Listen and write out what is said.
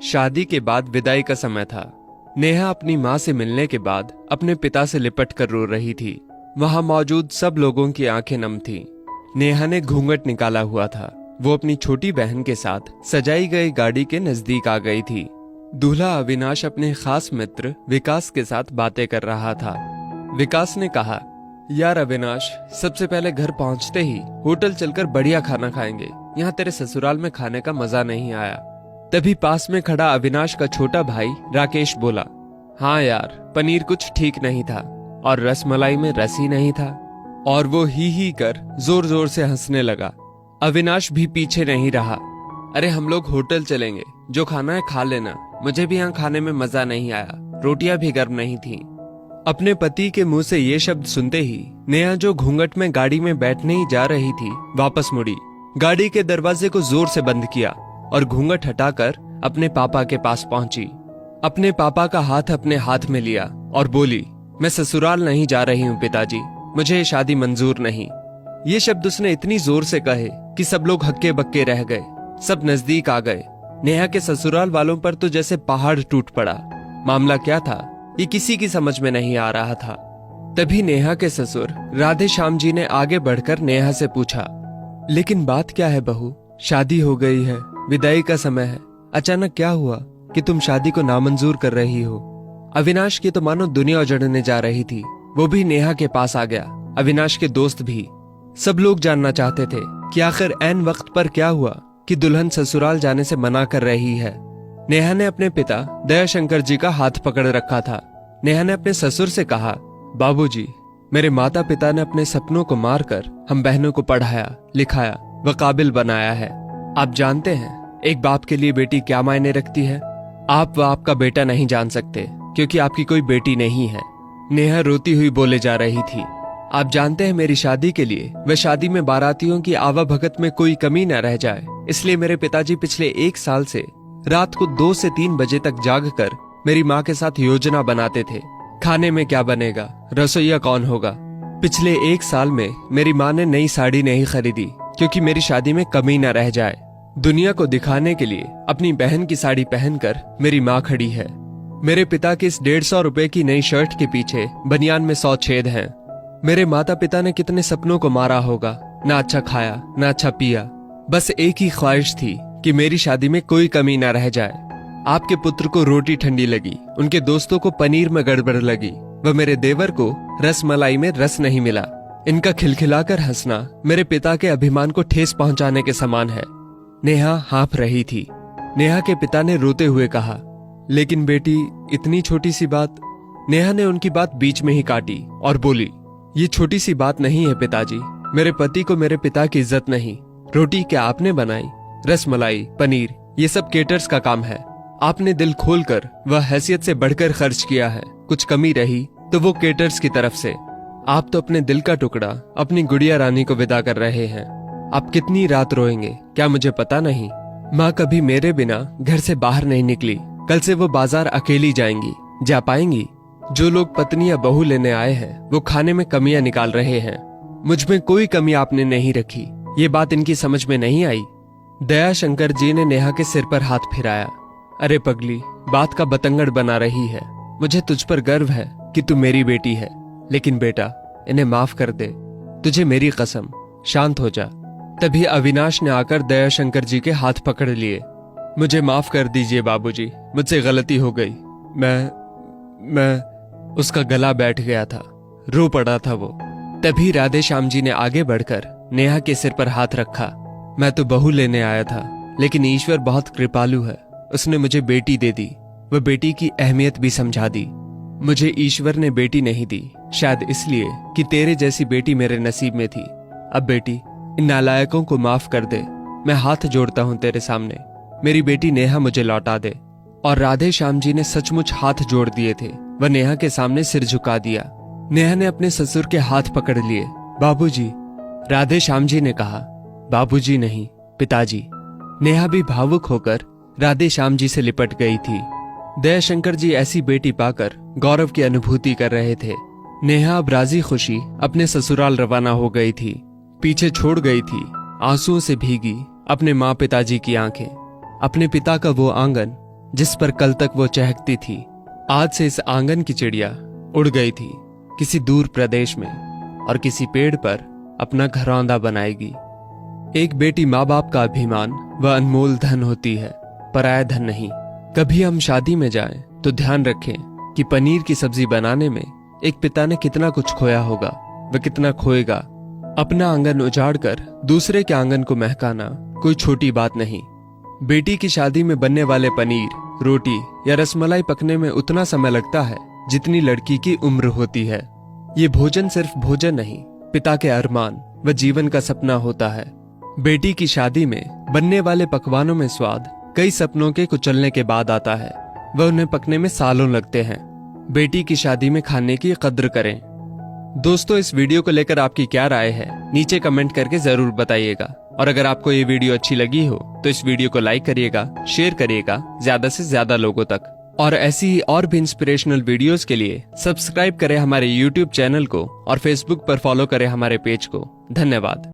शादी के बाद विदाई का समय था। नेहा अपनी माँ से मिलने के बाद अपने पिता से लिपट कर रो रही थी। वहां मौजूद सब लोगों की आंखें नम थीं। नेहा ने घूंघट निकाला हुआ था। वो अपनी छोटी बहन के साथ सजाई गई गाड़ी के नजदीक आ गई थी। दूल्हा अविनाश अपने खास मित्र विकास के साथ बातें कर रहा था। विकास ने कहा, यार अविनाश, सबसे पहले घर पहुंचते ही होटल चलकर बढ़िया खाना खाएंगे। यहाँ तेरे ससुराल में खाने का मजा नहीं आया। तभी पास में खड़ा अविनाश का छोटा भाई राकेश बोला, हाँ यार, पनीर कुछ ठीक नहीं था और रसमलाई में रस ही नहीं था। और वो ही कर जोर जोर से हंसने लगा। अविनाश भी पीछे नहीं रहा। अरे हम लोग होटल चलेंगे, जो खाना है खा लेना। मुझे भी यहाँ खाने में मजा नहीं आया, रोटियां भी गर्म नहीं थी। अपने पति के मुंह से ये शब्द सुनते ही नेहा, जो घूंघट में गाड़ी में बैठने ही जा रही थी, वापस मुड़ी, गाड़ी के दरवाजे को जोर से बंद किया और घूंघट हटाकर अपने पापा के पास पहुंची। अपने पापा का हाथ अपने हाथ में लिया और बोली, मैं ससुराल नहीं जा रही हूँ पिताजी, मुझे ये शादी मंजूर नहीं। ये शब्द उसने इतनी जोर से कहे कि सब लोग हक्के बक्के रह गए। सब नजदीक आ गए। नेहा के ससुराल वालों पर तो जैसे पहाड़ टूट पड़ा। मामला क्या था, ये किसी की समझ में नहीं आ रहा था। तभी नेहा के ससुर राधे श्याम जी ने आगे बढ़कर नेहा से पूछा, लेकिन बात क्या है बहू? शादी हो गई है, विदाई का समय है, अचानक क्या हुआ कि तुम शादी को नामंजूर कर रही हो? अविनाश की तो मानो दुनिया उजड़ने जा रही थी। वो भी नेहा के पास आ गया, अविनाश के दोस्त भी। सब लोग जानना चाहते थे कि आखिर ऐन वक्त पर क्या हुआ कि दुल्हन ससुराल जाने से मना कर रही है। नेहा ने अपने पिता दयाशंकर जी का हाथ पकड़ रखा था। नेहा ने अपने ससुर से कहा, बाबूजी, मेरे माता पिता ने अपने सपनों को मारकर हम बहनों को पढ़ाया, लिखाया व काबिल बनाया है। आप जानते हैं एक बाप के लिए बेटी क्या मायने रखती है? आप व आपका बेटा नहीं जान सकते, क्योंकि आपकी कोई बेटी नहीं है। नेहा रोती हुई बोले जा रही थी, आप जानते हैं मेरी शादी के लिए व शादी में बारातियों की आवाभगत में कोई कमी न रह जाए, इसलिए मेरे पिताजी पिछले 1 साल से रात को 2 से 3 बजे तक जाग कर मेरी माँ के साथ योजना बनाते थे। खाने में क्या बनेगा, रसोईया कौन होगा। पिछले 1 साल में मेरी माँ ने नई साड़ी नहीं खरीदी, क्योंकि मेरी शादी में कमी न रह जाए। दुनिया को दिखाने के लिए अपनी बहन की साड़ी पहनकर मेरी माँ खड़ी है। मेरे पिता की इस 150 रुपए की नई शर्ट के पीछे बनियान में 100 छेद हैं। मेरे माता पिता ने कितने सपनों को मारा होगा, ना अच्छा खाया ना अच्छा पिया। बस एक ही ख्वाहिश थी कि मेरी शादी में कोई कमी ना रह जाए। आपके पुत्र को रोटी ठंडी लगी, उनके दोस्तों को पनीर में गड़बड़ लगी व मेरे देवर को रसमलाई में रस नहीं मिला। इनका खिलखिलाकर हंसना मेरे पिता के अभिमान को ठेस पहुंचाने के समान है। नेहा हाँफ रही थी। नेहा के पिता ने रोते हुए कहा, लेकिन बेटी, इतनी छोटी सी बात। नेहा ने उनकी बात बीच में ही काटी और बोली, ये छोटी सी बात नहीं है पिताजी। मेरे पति को मेरे पिता की इज्जत नहीं। रोटी क्या आपने बनाई? रसमलाई, पनीर, ये सब केटर्स का काम है। आपने दिल खोलकर वह हैसियत से बढ़कर खर्च किया है। कुछ कमी रही तो वो केटर्स की तरफ से। आप तो अपने दिल का टुकड़ा अपनी गुड़िया रानी को विदा कर रहे हैं। आप कितनी रात रोएंगे क्या मुझे पता नहीं। माँ कभी मेरे बिना घर से बाहर नहीं निकली। कल से वो बाजार अकेली जाएंगी। जा पाएंगी? जो लोग पत्नी या बहू लेने आए हैं वो खाने में कमियां निकाल रहे हैं। मुझ में कोई कमी आपने नहीं रखी। ये बात इनकी समझ में नहीं आई। दयाशंकर जी ने नेहा के सिर पर हाथ फिराया। अरे पगली, बात का बतंगड़ बना रही है। मुझे तुझ पर गर्व है कि तू मेरी बेटी है, लेकिन बेटा, इन्हें माफ कर दे। तुझे मेरी कसम, शांत हो जा। तभी अविनाश ने आकर दयाशंकर जी के हाथ पकड़ लिए। मुझे माफ कर दीजिए बाबूजी, मुझसे गलती हो गई। मैं उसका गला बैठ गया था, रो पड़ा था वो। तभी राधे श्याम जी ने आगे बढ़कर नेहा के सिर पर हाथ रखा। मैं तो बहू लेने आया था, लेकिन ईश्वर बहुत कृपालु है। उसने मुझे बेटी दे दी, वह बेटी की अहमियत भी समझा दी। मुझे ईश्वर ने बेटी नहीं दी, शायद इसलिए कि तेरे जैसी बेटी मेरे नसीब में थी। अब बेटी, इन नालायकों को माफ कर दे। मैं हाथ जोड़ता हूँ तेरे सामने। मेरी बेटी नेहा मुझे लौटा दे। और राधे श्याम जी ने सचमुच हाथ जोड़ दिए थे। वह नेहा के सामने सिर झुका दिया। नेहा ने अपने ससुर के हाथ पकड़ लिए। बाबूजी, राधे श्याम जी ने कहा। बाबूजी नहीं, पिताजी। नेहा भी भावुक होकर राधे श्याम जी से लिपट गई थी। दयाशंकर जी ऐसी बेटी पाकर गौरव की अनुभूति कर रहे थे। नेहा अब राजी खुशी अपने ससुराल रवाना हो गई थी। पीछे छोड़ गई थी आंसुओं से भीगी अपने माँ पिताजी की आंखें, अपने पिता का वो आंगन जिस पर कल तक वो चहकती थी, आज से इस आंगन की चिड़िया उड़ गई थी किसी दूर प्रदेश में और किसी पेड़ पर अपना घरौंदा बनाएगी। एक बेटी माँ बाप का अभिमान व अनमोल धन होती है, पराया धन नहीं। कभी हम शादी में जाएं तो ध्यान रखें कि पनीर की सब्जी बनाने में एक पिता ने कितना कुछ खोया होगा व कितना खोएगा। अपना आंगन उजाड़कर दूसरे के आंगन को महकाना कोई छोटी बात नहीं। बेटी की शादी में बनने वाले पनीर, रोटी या रसमलाई पकने में उतना समय लगता है जितनी लड़की की उम्र होती है। ये भोजन सिर्फ भोजन नहीं, पिता के अरमान व जीवन का सपना होता है। बेटी की शादी में बनने वाले पकवानों में स्वाद कई सपनों के कुचलने के बाद आता है, वह उन्हें पकने में सालों लगते हैं। बेटी की शादी में खाने की कद्र करें। दोस्तों, इस वीडियो को लेकर आपकी क्या राय है, नीचे कमेंट करके जरूर बताइएगा। और अगर आपको ये वीडियो अच्छी लगी हो तो इस वीडियो को लाइक करिएगा, शेयर करिएगा ज्यादा से ज्यादा लोगों तक। और ऐसी ही और भी इंस्पिरेशनल वीडियोस के लिए सब्सक्राइब करें हमारे YouTube चैनल को और Facebook पर फॉलो करें हमारे पेज को। धन्यवाद।